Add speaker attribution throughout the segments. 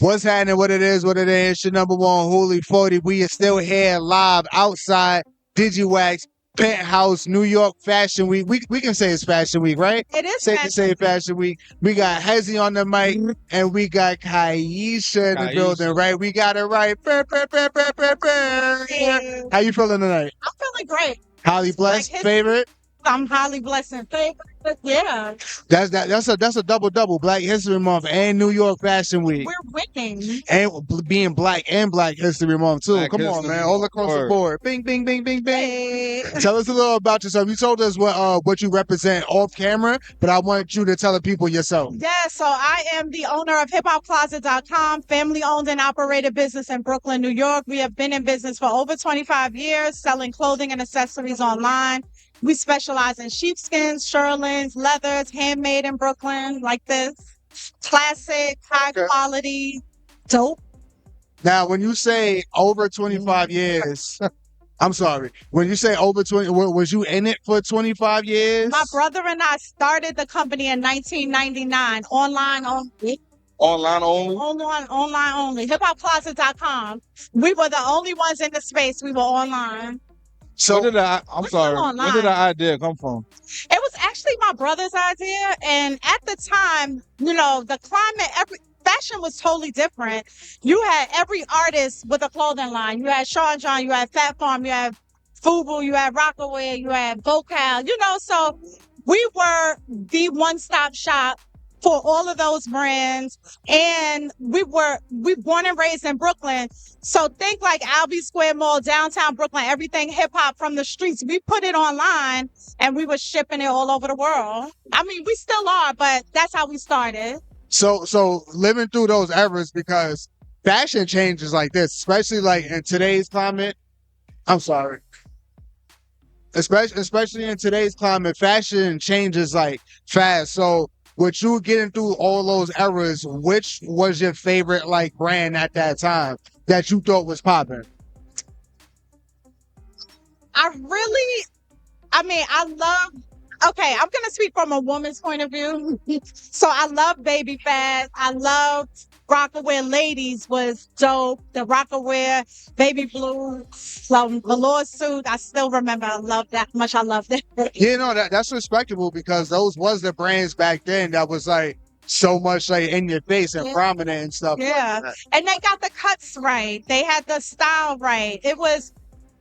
Speaker 1: What's happening? What it is? What it is? Your number one Holy 40. We are still here live outside Digiwaxx Penthouse New York Fashion Week. We can say it's Fashion Week, right?
Speaker 2: It is
Speaker 1: Safe to say Fashion Week. We got Hezzy on the mic and we got Kaisha in the building, right? We got it right. How you feeling tonight?
Speaker 2: I'm feeling great.
Speaker 1: Highly blessed. Favorite?
Speaker 2: I'm highly blessed and favorite. Yeah.
Speaker 1: That's a double. Black History Month and New York Fashion Week.
Speaker 2: We're winning.
Speaker 1: And being black and Black History Month too.
Speaker 3: Black
Speaker 1: Come on,
Speaker 3: History
Speaker 1: man. All across the board. Bing, bing, bing, bing, bing.
Speaker 2: Hey.
Speaker 1: Tell us a little about yourself. You told us what you represent off camera, but I want you to tell the people yourself.
Speaker 2: Yeah, so I am the owner of hiphopcloset.com, family owned and operated business in Brooklyn, New York. We have been in business for over 25 years, selling clothing and accessories online. We specialize in sheepskins, shearlings, leathers, handmade in Brooklyn, like this. Classic, high quality, dope.
Speaker 1: Now, when you say over 25 years, I'm sorry. When you say over 20, was you in it for 25 years?
Speaker 2: My brother and I started the company in 1999, online only.
Speaker 3: Online only?
Speaker 2: Online only. Hiphopcloset.com. We were the only ones in the space. We were online.
Speaker 1: So
Speaker 3: where did the idea come from?
Speaker 2: It was actually my brother's idea, and at the time, the climate, fashion was totally different. You had every artist with a clothing line. You had Sean John, you had Fat Farm, you had FUBU, you had Rockaway, you had Vocal. So we were the one-stop shop for all of those brands, and we born and raised in Brooklyn. So think like Albee Square Mall, downtown Brooklyn, everything hip hop from the streets. We put it online and we were shipping it all over the world. I mean, we still are, but that's how we started.
Speaker 1: So living through those eras, because fashion changes like this, especially like in today's climate. I'm sorry. Especially in today's climate, fashion changes like fast. So with you getting through all those eras, which was your favorite like brand at that time that you thought was popping?
Speaker 2: Okay, I'm going to speak from a woman's point of view. So I love Baby Fat. I loved Rockaway Ladies was dope. The Rockaway Baby Blue, velour suit. I still remember. I loved that much. I loved it.
Speaker 1: Yeah, no, that's respectable because those was the brands back then that was like so much like in your face and prominent and stuff.
Speaker 2: Yeah.
Speaker 1: Like
Speaker 2: and they got the cuts right. They had the style right. It was,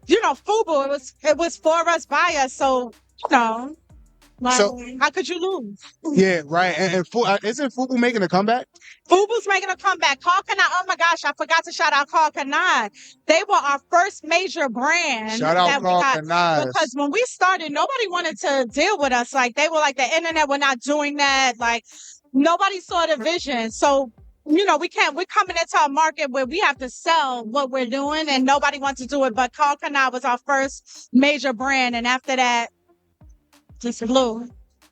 Speaker 2: FUBU. It was for us, by us. So, like, so, how could you lose?
Speaker 1: Yeah, right. And isn't FUBU making a comeback?
Speaker 2: FUBU's making a comeback. Carl Canard. Oh my gosh, I forgot to shout out Carl Canard. They were our first major brand.
Speaker 1: Shout out Carl Canard.
Speaker 2: Because when we started, nobody wanted to deal with us. Like they were like the internet. We're not doing that. Like nobody saw the vision. So we're coming into a market where we have to sell what we're doing, and nobody wants to do it. But Carl Canard was our first major brand, and after that, just blew.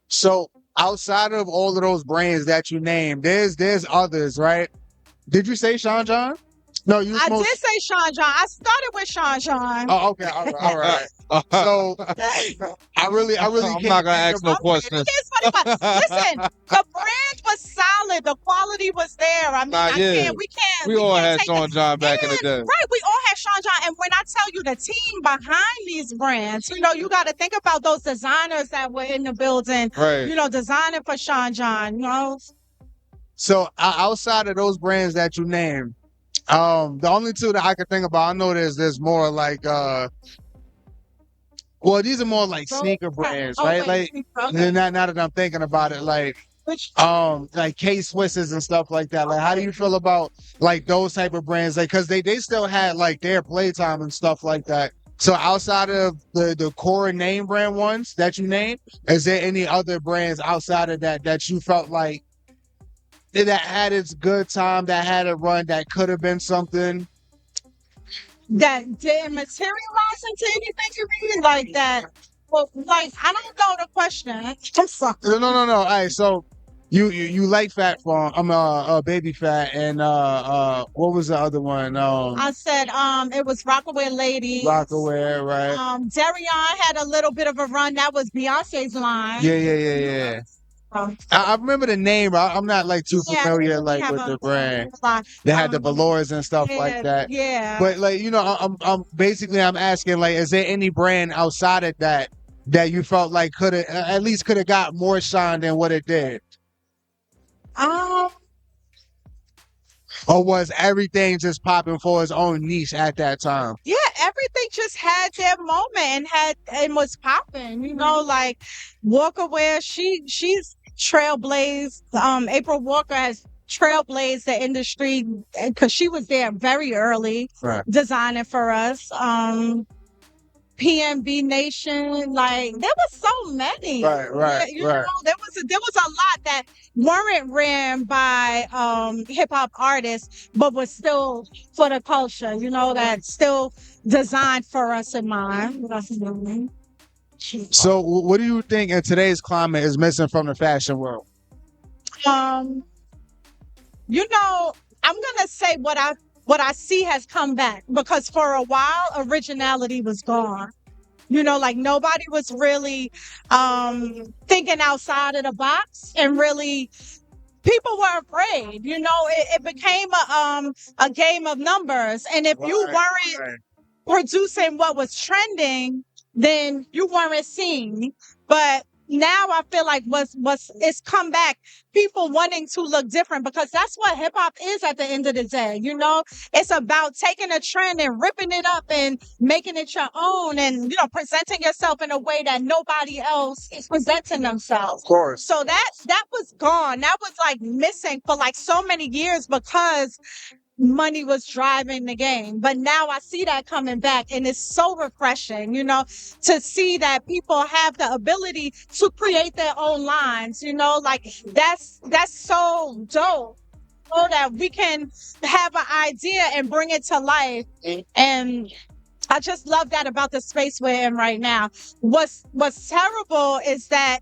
Speaker 1: So outside of all of those brands that you named, there's others, right? Did you say Sean John? No, I
Speaker 2: did say Sean John. I started with Sean John.
Speaker 1: Oh, okay, all right. So I really
Speaker 3: I'm not gonna ask no questions.
Speaker 2: Listen, the brand was solid. The quality was there. I mean,
Speaker 3: we all had Sean John back in the day.
Speaker 2: Right, we all had Sean John. And when I tell you the team behind these brands, you got to think about those designers that were in the building.
Speaker 3: Right.
Speaker 2: Designing for Sean John.
Speaker 1: So outside of those brands that you named, the only two that I could think about, I know there's more like these are more like sneaker brands, right? Like now that I'm thinking about it, like K-Swisses and stuff like that. Like how do you feel about like those type of brands? Like because they still had like their playtime and stuff like that. So outside of the core name brand ones that you named, is there any other brands outside of that you felt like that had its good time, that had a run, that could have been something
Speaker 2: that didn't materialize into anything you mean like that? Well, like I don't know the question. I'm sorry.
Speaker 1: No. All right, so you like Fat Farm? I'm Baby Fat, and what was the other one?
Speaker 2: I said it was Rockaway Ladies.
Speaker 1: Rockaway, right?
Speaker 2: Darion had a little bit of a run. That was Beyonce's line.
Speaker 1: Yeah. I remember the name. I'm not like too familiar like with the brand. They had the velours and stuff like that.
Speaker 2: Yeah.
Speaker 1: But like, you know, I'm basically I'm asking like, is there any brand outside of that you felt like could have at least could have got more shine than what it did? Or was everything just popping for its own niche at that time?
Speaker 2: Yeah, everything just had their moment and was popping. You know, like Walker Wear, she's trailblazed. April Walker has trailblazed the industry because she was there very early,
Speaker 1: Right.
Speaker 2: designing for us. PNB Nation, like there was so many.
Speaker 1: Right.
Speaker 2: You know, there was a lot that weren't ran by hip hop artists, but was still for the culture. You know, that still designed for us in mind.
Speaker 1: So, what do you think in today's climate is missing from the fashion world?
Speaker 2: You know, I'm gonna say what I see has come back, because for a while originality was gone. You know, like nobody was really thinking outside of the box, and really people were afraid. You know, it became a game of numbers, and if you weren't producing what was trending, then you weren't seen. But now I feel like it's come back, people wanting to look different, because that's what hip hop is at the end of the day. You know, it's about taking a trend and ripping it up and making it your own, and, you know, presenting yourself in a way that nobody else is presenting themselves.
Speaker 1: Of course.
Speaker 2: So that was gone. That was like missing for like so many years, because money was driving the game. But now I see that coming back, and it's so refreshing, you know, to see that people have the ability to create their own lines. You know, like that's so dope. So that we can have an idea and bring it to life. And I just love that about the space we're in right now. What's terrible is that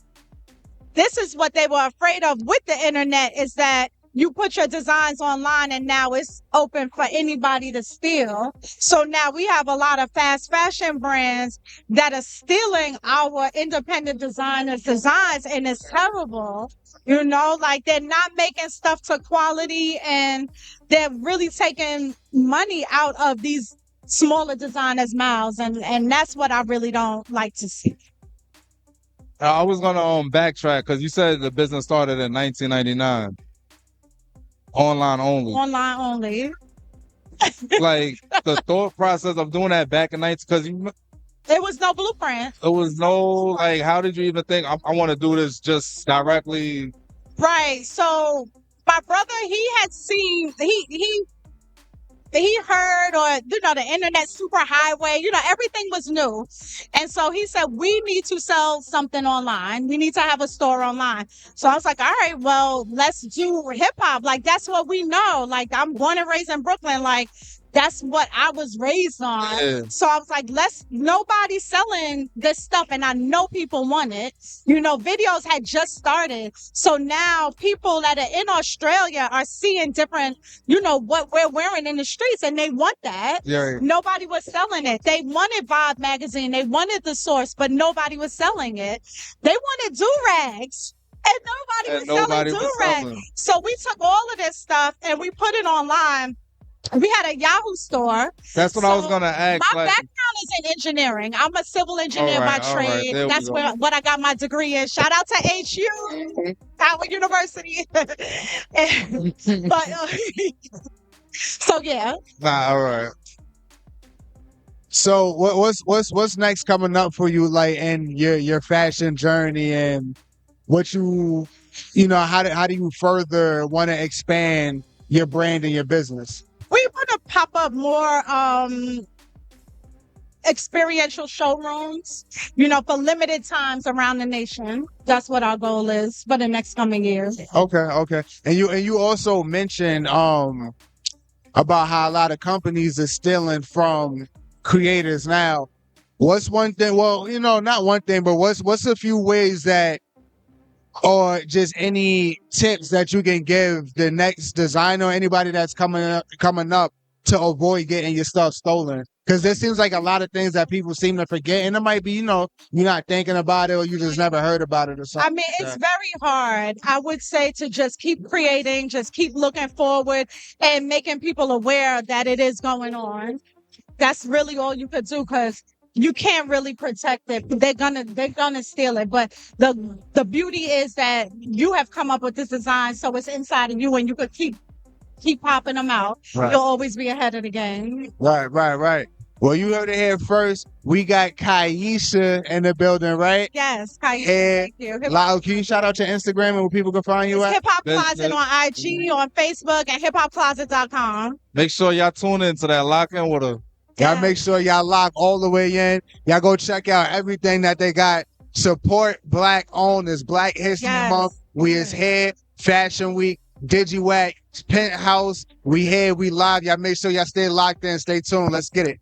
Speaker 2: this is what they were afraid of with the internet, is that you put your designs online and now it's open for anybody to steal. So now we have a lot of fast fashion brands that are stealing our independent designers' designs, and it's terrible. You know, like they're not making stuff to quality, and they're really taking money out of these smaller designers' mouths. And that's what I really don't like to see.
Speaker 3: I was going to backtrack, because you said the business started in 1999. Online only.
Speaker 2: Online only.
Speaker 3: Like the thought process of doing that back in 19, because
Speaker 2: there was no blueprint.
Speaker 3: There was no, like, how did you even think I want to do this just directly?
Speaker 2: Right. So my brother, he had seen, he heard, or, you know, the internet superhighway, you know, everything was new. And so he said, we need to sell something online. We need to have a store online. So I was like, all right, well, let's do hip hop. Like, that's what we know. Like, I'm born and raised in Brooklyn. Like, that's what I was raised on.
Speaker 3: Yeah.
Speaker 2: So I was like, nobody's selling this stuff, and I know people want it. You know, videos had just started. So now people that are in Australia are seeing different, you know, what we're wearing in the streets, and they want that.
Speaker 3: Yeah.
Speaker 2: Nobody was selling it. They wanted Vibe magazine. They wanted The Source, but nobody was selling it. They wanted do-rags. And nobody was selling do-rags. So we took all of this stuff and we put it online. We had a Yahoo store.
Speaker 3: That's what I was going to ask.
Speaker 2: My background is in engineering. I'm a civil engineer by trade.
Speaker 3: Right,
Speaker 2: that's what I got my degree in. Shout out to HU, Howard University. So yeah.
Speaker 1: Nah, all right. So what's next coming up for you, like in your fashion journey, and what you know, how do you further want to expand your brand and your business?
Speaker 2: We want to pop up more experiential showrooms, you know, for limited times around the nation. That's what our goal is for the next coming years.
Speaker 1: Okay. And you also mentioned about how a lot of companies are stealing from creators now. What's one thing? Well, you know, not one thing, but what's a few ways that, or just any tips that you can give the next designer or anybody that's coming up to avoid getting your stuff stolen? Because there seems like a lot of things that people seem to forget, and it might be, you're not thinking about it, or you just never heard about it or something.
Speaker 2: I mean, it's very hard, I would say, to just keep creating, just keep looking forward and making people aware that it is going on. That's really all you could do, because you can't really protect it. They're gonna steal it. But the beauty is that you have come up with this design, so it's inside of you, and you could keep popping them out.
Speaker 1: Right.
Speaker 2: You'll always be ahead of the game.
Speaker 1: Right. Well, you heard it here first. We got Kaisha in the building, right?
Speaker 2: Yes, Kaisha,
Speaker 1: And
Speaker 2: thank you.
Speaker 1: Lyle, can you shout out your Instagram and where people can find you at?
Speaker 2: Hip Hop Closet on IG, on Facebook, and hiphopcloset.com.
Speaker 3: Make sure y'all tune into that. Lock in with her.
Speaker 1: Y'all make sure y'all lock all the way in. Y'all go check out everything that they got. Support Black owned. It's Black History Month. We is here. Fashion Week. Digiwaxx. Penthouse. We here. We live. Y'all make sure y'all stay locked in. Stay tuned. Let's get it.